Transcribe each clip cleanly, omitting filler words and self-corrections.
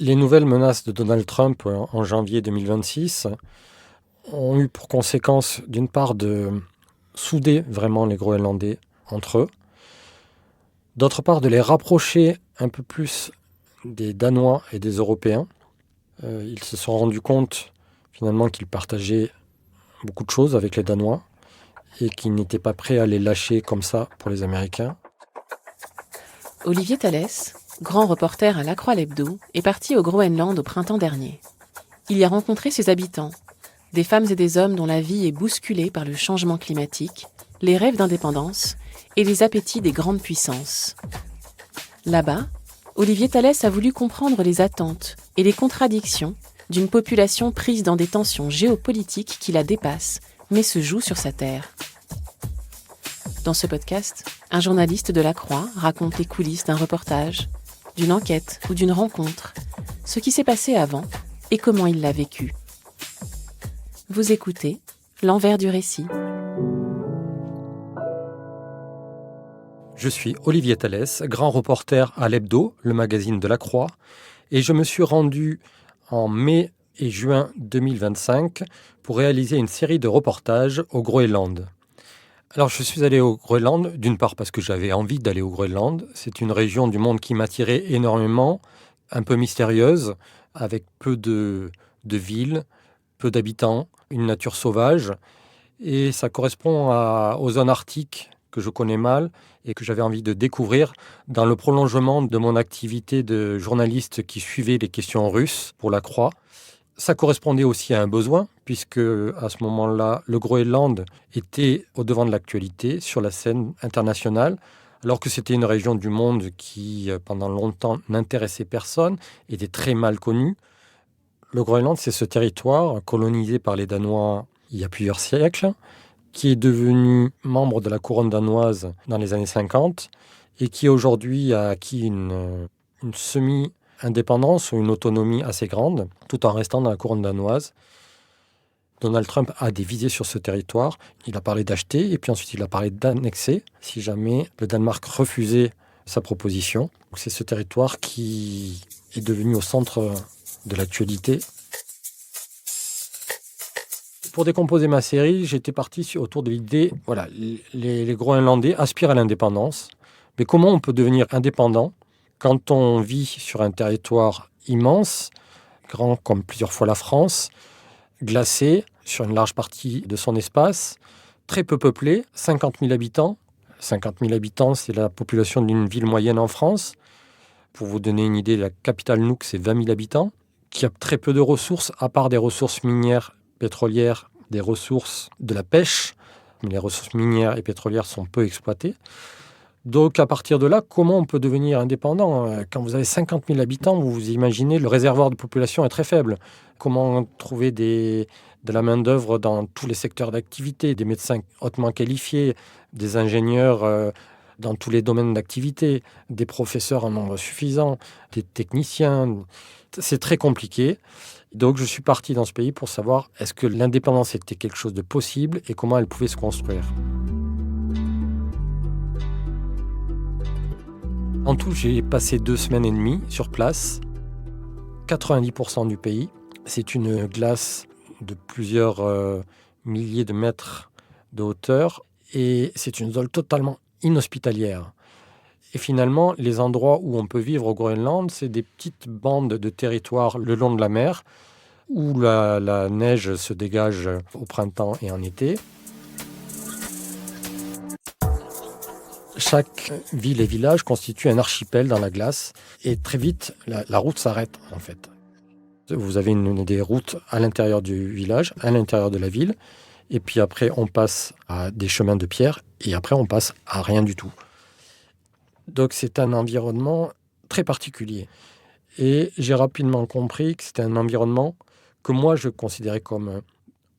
Les nouvelles menaces de Donald Trump en janvier 2026 ont eu pour conséquence, d'une part, de souder vraiment les Groenlandais entre eux, d'autre part, de les rapprocher un peu plus des Danois et des Européens. Ils se sont rendus compte finalement qu'ils partageaient beaucoup de choses avec les Danois et qu'ils n'étaient pas prêts à les lâcher comme ça pour les Américains. Olivier Thalès, grand reporter à La Croix l'Hebdo, est parti au Groenland au printemps dernier. Il y a rencontré ses habitants, des femmes et des hommes dont la vie est bousculée par le changement climatique, les rêves d'indépendance et les appétits des grandes puissances. Là-bas, Olivier Thalès a voulu comprendre les attentes et les contradictions d'une population prise dans des tensions géopolitiques qui la dépassent, mais se jouent sur sa terre. Dans ce podcast, un journaliste de La Croix raconte les coulisses d'un reportage, d'une enquête ou d'une rencontre, ce qui s'est passé avant et comment il l'a vécu. Vous écoutez L'envers du récit. Je suis Olivier Thalès, grand reporter à l'Hebdo, le magazine de La Croix, et je me suis rendu en mai et juin 2025 pour réaliser une série de reportages au Groenland. Alors je suis allé au Groenland, d'une part parce que j'avais envie d'aller au Groenland. C'est une région du monde qui m'attirait énormément, un peu mystérieuse, avec peu de villes, peu d'habitants, une nature sauvage. Et ça correspond aux zones arctiques que je connais mal et que j'avais envie de découvrir dans le prolongement de mon activité de journaliste qui suivait les questions russes pour La Croix. Ça correspondait aussi à un besoin, puisque à ce moment-là, le Groenland était au devant de l'actualité sur la scène internationale, alors que c'était une région du monde qui, pendant longtemps, n'intéressait personne, était très mal connue. Le Groenland, c'est ce territoire colonisé par les Danois il y a plusieurs siècles, qui est devenu membre de la couronne danoise dans les années 50 et qui aujourd'hui a acquis une semi-indépendance ou une autonomie assez grande, tout en restant dans la couronne danoise. Donald Trump a des visées sur ce territoire. Il a parlé d'acheter et puis ensuite il a parlé d'annexer si jamais le Danemark refusait sa proposition. C'est ce territoire qui est devenu au centre de l'actualité. Pour décomposer ma série, j'étais parti autour de l'idée, voilà, les Groenlandais aspirent à l'indépendance, mais comment on peut devenir indépendant quand on vit sur un territoire immense, grand comme plusieurs fois la France, glacé sur une large partie de son espace, très peu peuplé, 50 000 habitants. 50 000 habitants, c'est la population d'une ville moyenne en France. Pour vous donner une idée, la capitale Nuuk, c'est 20 000 habitants, qui a très peu de ressources, à part des ressources minières, pétrolières, des ressources de la pêche. Mais les ressources minières et pétrolières sont peu exploitées. Donc à partir de là, comment on peut devenir indépendant ? Quand vous avez 50 000 habitants, vous vous imaginez, le réservoir de population est très faible. Comment trouver de la main-d'œuvre dans tous les secteurs d'activité, des médecins hautement qualifiés, des ingénieurs dans tous les domaines d'activité, des professeurs en nombre suffisant, des techniciens. C'est très compliqué. Donc je suis parti dans ce pays pour savoir est-ce que l'indépendance était quelque chose de possible et comment elle pouvait se construire. En tout, j'ai passé 2 semaines et demie sur place. 90% du pays, c'est une glace de plusieurs milliers de mètres de hauteur et c'est une zone totalement inhospitalière. Et finalement, les endroits où on peut vivre au Groenland, c'est des petites bandes de territoire le long de la mer où la neige se dégage au printemps et en été. Chaque ville et village constitue un archipel dans la glace et très vite, la route s'arrête en fait. Vous avez des routes à l'intérieur du village, à l'intérieur de la ville, et puis après on passe à des chemins de pierre et après on passe à rien du tout. Donc c'est un environnement très particulier. Et j'ai rapidement compris que c'était un environnement que moi je considérais comme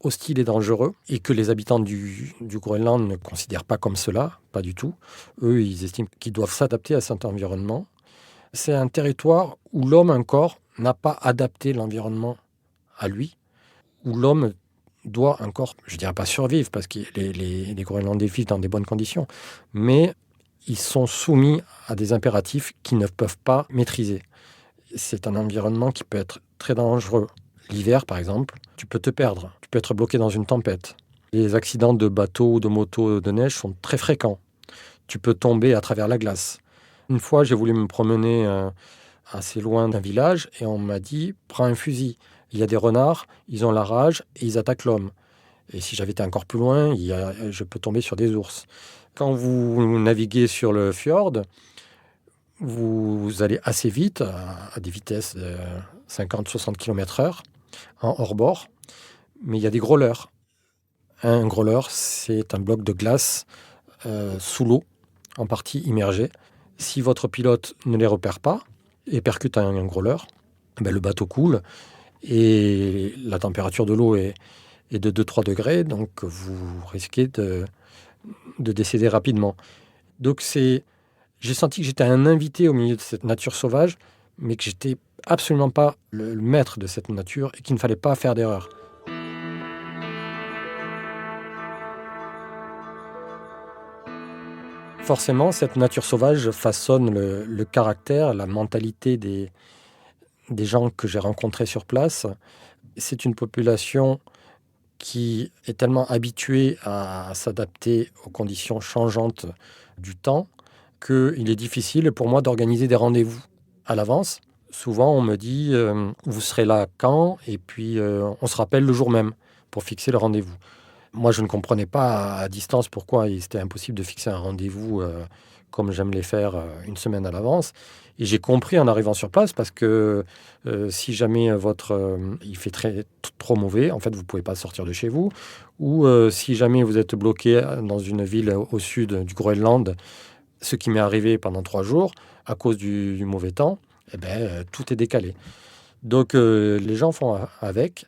hostile et dangereux, et que les habitants du Groenland ne considèrent pas comme cela, pas du tout. Eux, ils estiment qu'ils doivent s'adapter à cet environnement. C'est un territoire où l'homme encore n'a pas adapté l'environnement à lui, où l'homme doit encore, je ne dirais pas survivre, parce que les Groenlandais vivent dans des bonnes conditions, mais ils sont soumis à des impératifs qu'ils ne peuvent pas maîtriser. C'est un environnement qui peut être très dangereux. L'hiver, par exemple, tu peux te perdre, tu peux être bloqué dans une tempête. Les accidents de bateau ou de moto de neige sont très fréquents. Tu peux tomber à travers la glace. Une fois, j'ai voulu me promener assez loin d'un village et on m'a dit « prends un fusil ». Il y a des renards, ils ont la rage et ils attaquent l'homme. Et si j'avais été encore plus loin, je peux tomber sur des ours. Quand vous naviguez sur le fjord, vous allez assez vite, à des vitesses de 50-60 km/h, en hors-bord, mais il y a des growlers. Un growler, c'est un bloc de glace sous l'eau, en partie immergé. Si votre pilote ne les repère pas et percute un growler, le bateau coule et la température de l'eau est de 2-3 degrés, donc vous risquez de décéder rapidement. Donc j'ai senti que j'étais un invité au milieu de cette nature sauvage, mais que j'étais absolument pas le maître de cette nature et qu'il ne fallait pas faire d'erreur. Forcément, cette nature sauvage façonne le caractère, la mentalité des gens que j'ai rencontrés sur place. C'est une population qui est tellement habituée à s'adapter aux conditions changeantes du temps qu'il est difficile pour moi d'organiser des rendez-vous à l'avance. Souvent, on me dit vous serez là quand ? Et puis, on se rappelle le jour même pour fixer le rendez-vous. Moi, je ne comprenais pas à distance pourquoi c'était impossible de fixer un rendez-vous comme j'aime les faire une semaine à l'avance. Et j'ai compris en arrivant sur place parce que si jamais il fait trop mauvais, en fait, vous ne pouvez pas sortir de chez vous. Ou si jamais vous êtes bloqué dans une ville au sud du Groenland, ce qui m'est arrivé pendant 3 jours, à cause du mauvais temps, tout est décalé. Donc, les gens font avec.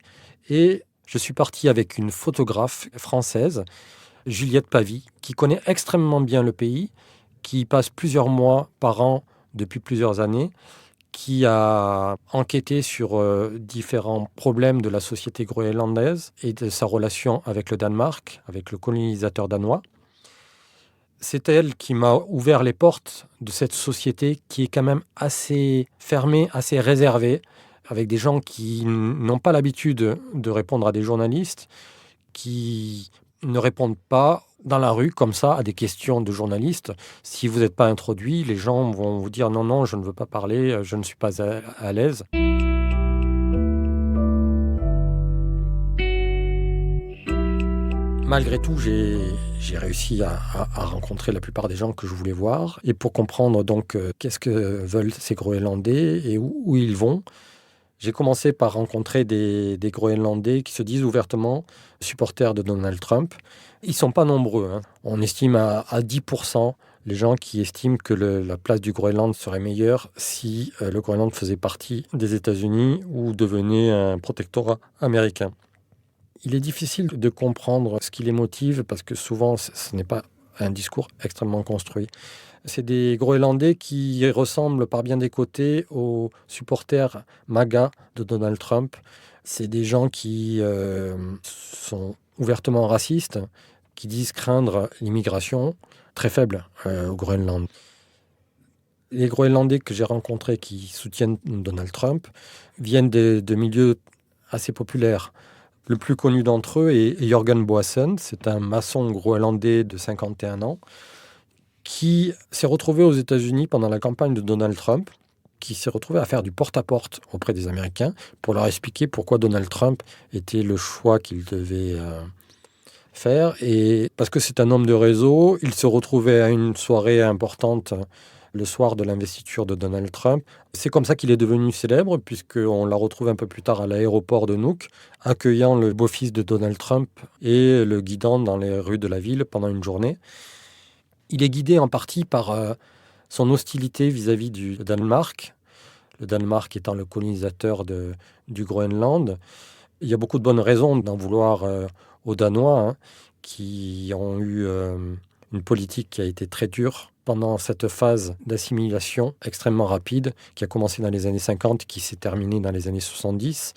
Et je suis parti avec une photographe française, Juliette Pavie, qui connaît extrêmement bien le pays, qui y passe plusieurs mois par an depuis plusieurs années, qui a enquêté sur différents problèmes de la société groenlandaise et de sa relation avec le Danemark, avec le colonisateur danois. C'est elle qui m'a ouvert les portes de cette société qui est quand même assez fermée, assez réservée, avec des gens qui n'ont pas l'habitude de répondre à des journalistes, qui ne répondent pas dans la rue comme ça à des questions de journalistes. Si vous n'êtes pas introduit, les gens vont vous dire non, je ne veux pas parler, je ne suis pas à l'aise. Malgré tout, j'ai réussi à rencontrer la plupart des gens que je voulais voir. Et pour comprendre donc qu'est-ce que veulent ces Groenlandais et où ils vont, j'ai commencé par rencontrer des Groenlandais qui se disent ouvertement supporters de Donald Trump. Ils ne sont pas nombreux. On estime à 10% les gens qui estiment que la place du Groenland serait meilleure si le Groenland faisait partie des États-Unis ou devenait un protectorat américain. Il est difficile de comprendre ce qui les motive parce que souvent ce n'est pas un discours extrêmement construit. C'est des Groenlandais qui ressemblent par bien des côtés aux supporters MAGA de Donald Trump. C'est des gens qui sont ouvertement racistes, qui disent craindre l'immigration, très faible au Groenland. Les Groenlandais que j'ai rencontrés qui soutiennent Donald Trump viennent de milieux assez populaires. Le plus connu d'entre eux est Jørgen Boasen, c'est un maçon groenlandais de 51 ans qui s'est retrouvé aux États-Unis pendant la campagne de Donald Trump, qui s'est retrouvé à faire du porte-à-porte auprès des Américains pour leur expliquer pourquoi Donald Trump était le choix qu'il devait faire. Et parce que c'est un homme de réseau, il se retrouvait à une soirée importante le soir de l'investiture de Donald Trump. C'est comme ça qu'il est devenu célèbre, puisqu'on l'a retrouvé un peu plus tard à l'aéroport de Nuuk, accueillant le beau-fils de Donald Trump et le guidant dans les rues de la ville pendant une journée. Il est guidé en partie par son hostilité vis-à-vis du Danemark, le Danemark étant le colonisateur du Groenland. Il y a beaucoup de bonnes raisons d'en vouloir aux Danois, qui ont eu une politique qui a été très dure pendant cette phase d'assimilation extrêmement rapide, qui a commencé dans les années 50, qui s'est terminée dans les années 70.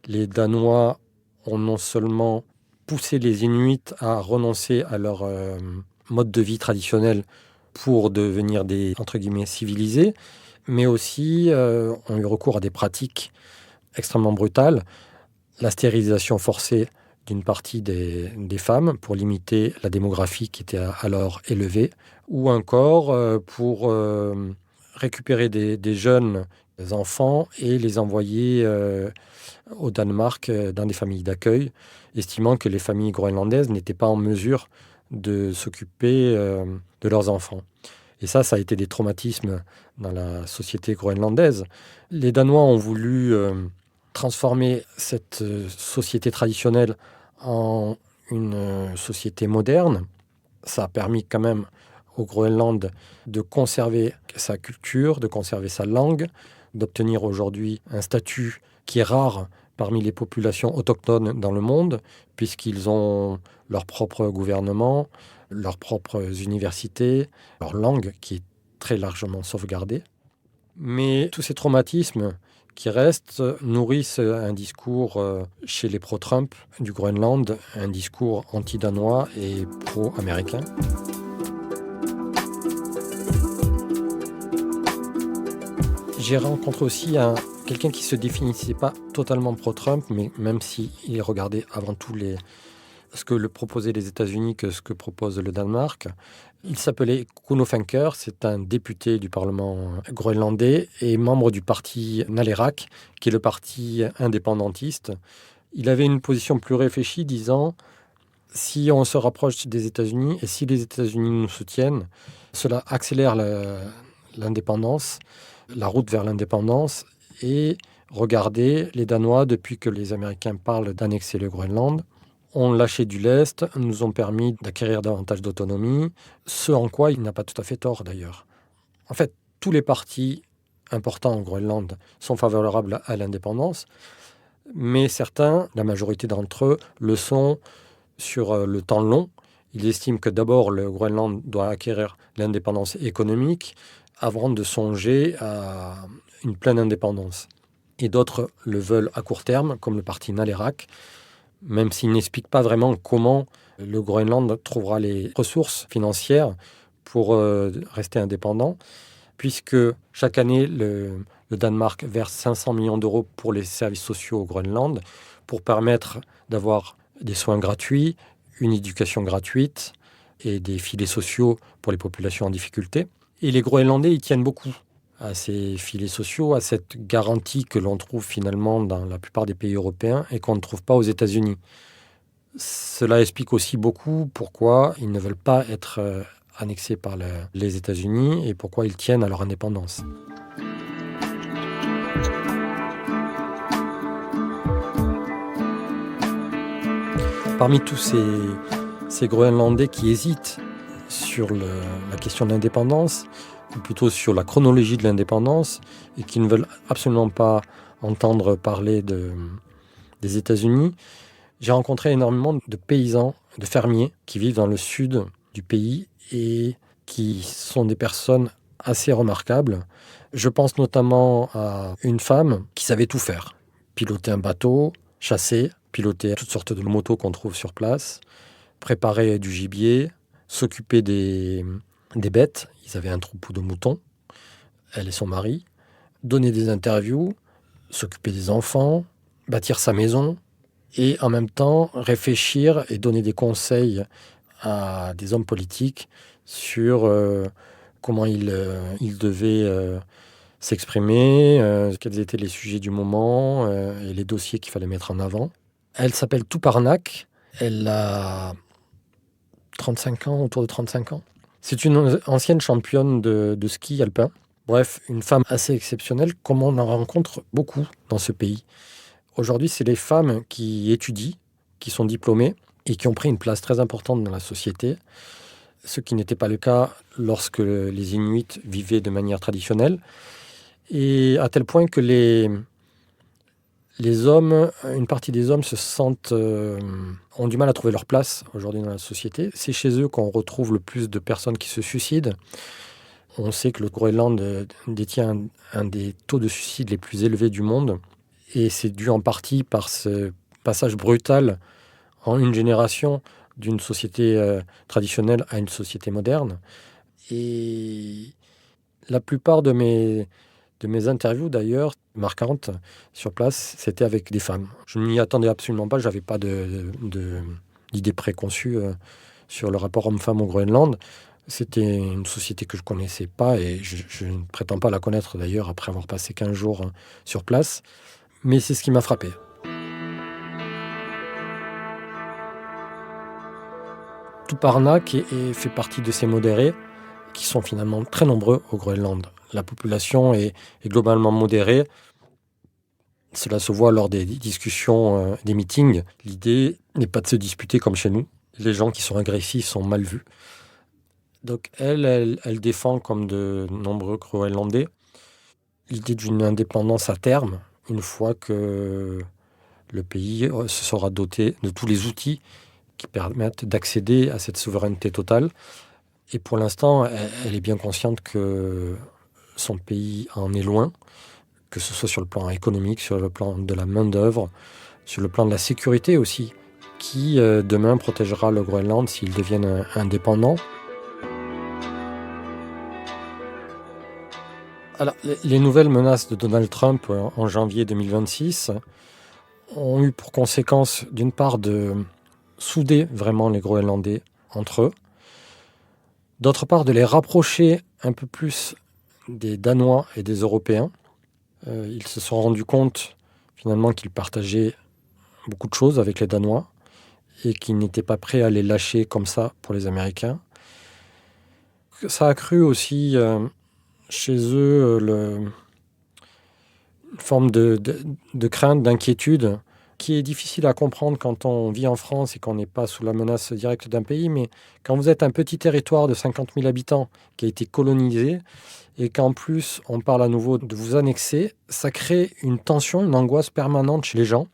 Les Danois ont non seulement poussé les Inuits à renoncer à leur mode de vie traditionnel pour devenir des, entre guillemets, civilisés, mais aussi ont eu recours à des pratiques extrêmement brutales, la stérilisation forcée d'une partie des femmes pour limiter la démographie qui était alors élevée, ou encore pour récupérer des jeunes enfants et les envoyer au Danemark dans des familles d'accueil, estimant que les familles groenlandaises n'étaient pas en mesure de s'occuper de leurs enfants. Et ça a été des traumatismes dans la société groenlandaise. Les Danois ont voulu transformer cette société traditionnelle en une société moderne. Ça a permis quand même au Groenland de conserver sa culture, de conserver sa langue, d'obtenir aujourd'hui un statut qui est rare parmi les populations autochtones dans le monde, puisqu'ils ont leur propre gouvernement, leurs propres universités, leur langue qui est très largement sauvegardée. Mais tous ces traumatismes qui restent nourrissent un discours chez les pro-Trump du Groenland, un discours anti-danois et pro-américain. J'ai rencontré aussi quelqu'un qui ne se définissait pas totalement pro-Trump, mais même s'il regardait avant tout ce que le proposaient les États-Unis que ce que propose le Danemark. Il s'appelait Kuno Fencker, c'est un député du Parlement groenlandais et membre du parti Nalerak, qui est le parti indépendantiste. Il avait une position plus réfléchie, disant « Si on se rapproche des États-Unis et si les États-Unis nous soutiennent, cela accélère l'indépendance, la route vers l'indépendance, et regardez, les Danois, depuis que les Américains parlent d'annexer le Groenland, ont lâché du lest, nous ont permis d'acquérir davantage d'autonomie, ce en quoi il n'a pas tout à fait tort d'ailleurs. En fait, tous les partis importants au Groenland sont favorables à l'indépendance, mais certains, la majorité d'entre eux, le sont sur le temps long. Ils estiment que d'abord le Groenland doit acquérir l'indépendance économique avant de songer à une pleine indépendance. Et d'autres le veulent à court terme, comme le parti Nalerak, même s'il n'explique pas vraiment comment le Groenland trouvera les ressources financières pour rester indépendant, puisque chaque année, le Danemark verse 500 millions d'euros pour les services sociaux au Groenland, pour permettre d'avoir des soins gratuits, une éducation gratuite et des filets sociaux pour les populations en difficulté. Et les Groenlandais y tiennent beaucoup à ces filets sociaux, à cette garantie que l'on trouve finalement dans la plupart des pays européens et qu'on ne trouve pas aux États-Unis. Cela explique aussi beaucoup pourquoi ils ne veulent pas être annexés par les États-Unis et pourquoi ils tiennent à leur indépendance. Parmi tous ces Groenlandais qui hésitent sur la question de l'indépendance, ou plutôt sur la chronologie de l'indépendance, et qui ne veulent absolument pas entendre parler des États-Unis, j'ai rencontré énormément de paysans, de fermiers qui vivent dans le sud du pays et qui sont des personnes assez remarquables. Je pense notamment à une femme qui savait tout faire. Piloter un bateau, chasser, piloter toutes sortes de motos qu'on trouve sur place, préparer du gibier, s'occuper des bêtes. Ils avaient un troupeau de moutons, elle et son mari, donner des interviews, s'occuper des enfants, bâtir sa maison et en même temps réfléchir et donner des conseils à des hommes politiques sur comment ils devaient s'exprimer, quels étaient les sujets du moment et les dossiers qu'il fallait mettre en avant. Elle s'appelle Tuparnak, elle a 35 ans, autour de 35 ans. C'est une ancienne championne de ski alpin. Bref, une femme assez exceptionnelle, comme on en rencontre beaucoup dans ce pays. Aujourd'hui, c'est les femmes qui étudient, qui sont diplômées et qui ont pris une place très importante dans la société, ce qui n'était pas le cas lorsque les Inuits vivaient de manière traditionnelle. Et à tel point que les hommes, une partie des hommes se sentent, ont du mal à trouver leur place aujourd'hui dans la société. C'est chez eux qu'on retrouve le plus de personnes qui se suicident. On sait que le Groenland détient un des taux de suicide les plus élevés du monde. Et c'est dû en partie par ce passage brutal en une génération d'une société traditionnelle à une société moderne. Et la plupart de mes de mes interviews d'ailleurs, marquantes sur place, c'était avec des femmes. Je ne m'y attendais absolument pas, je n'avais pas d'idée préconçue sur le rapport homme-femme au Groenland. C'était une société que je ne connaissais pas et je ne prétends pas la connaître d'ailleurs après avoir passé 15 jours sur place. Mais c'est ce qui m'a frappé. Tuparnak fait partie de ces modérés qui sont finalement très nombreux au Groenland. La population est globalement modérée. Cela se voit lors des discussions, des meetings. L'idée n'est pas de se disputer comme chez nous. Les gens qui sont agressifs sont mal vus. Donc elle défend, comme de nombreux Groenlandais, l'idée d'une indépendance à terme, une fois que le pays se sera doté de tous les outils qui permettent d'accéder à cette souveraineté totale. Et pour l'instant, elle est bien consciente que son pays en est loin, que ce soit sur le plan économique, sur le plan de la main-d'œuvre, sur le plan de la sécurité aussi, qui demain protégera le Groenland s'ils deviennent indépendants. Alors, les nouvelles menaces de Donald Trump en janvier 2026 ont eu pour conséquence, d'une part, de souder vraiment les Groenlandais entre eux, d'autre part, de les rapprocher un peu plus des Danois et des Européens. Ils se sont rendus compte finalement qu'ils partageaient beaucoup de choses avec les Danois et qu'ils n'étaient pas prêts à les lâcher comme ça pour les Américains. Ça a accru aussi chez eux une forme de crainte, d'inquiétude, qui est difficile à comprendre quand on vit en France et qu'on n'est pas sous la menace directe d'un pays. Mais quand vous êtes un petit territoire de 50 000 habitants qui a été colonisé et qu'en plus on parle à nouveau de vous annexer, ça crée une tension, une angoisse permanente chez les gens.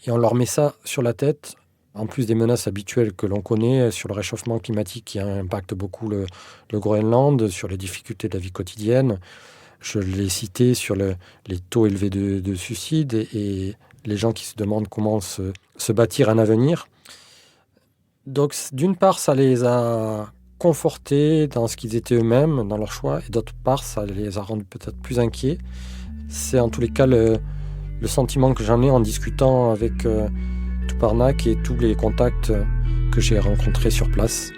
Et on leur met ça sur la tête, en plus des menaces habituelles que l'on connaît sur le réchauffement climatique qui impacte beaucoup le Groenland, sur les difficultés de la vie quotidienne. Je l'ai cité sur les taux élevés de suicide et les gens qui se demandent comment se bâtir un avenir. Donc d'une part, ça les a confortés dans ce qu'ils étaient eux-mêmes, dans leur choix, et d'autre part, ça les a rendus peut-être plus inquiets. C'est en tous les cas le sentiment que j'en ai en discutant avec Tuparnak et tous les contacts que j'ai rencontrés sur place.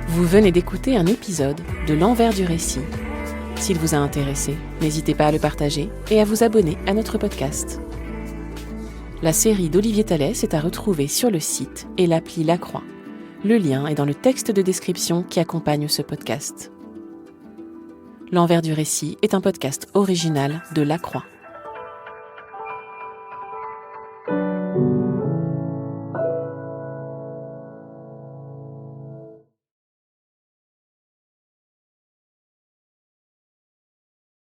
Vous venez d'écouter un épisode de L'Envers du récit. S'il vous a intéressé, n'hésitez pas à le partager et à vous abonner à notre podcast. La série d'Olivier Thalès est à retrouver sur le site et l'appli La Croix. Le lien est dans le texte de description qui accompagne ce podcast. L'Envers du récit est un podcast original de La Croix.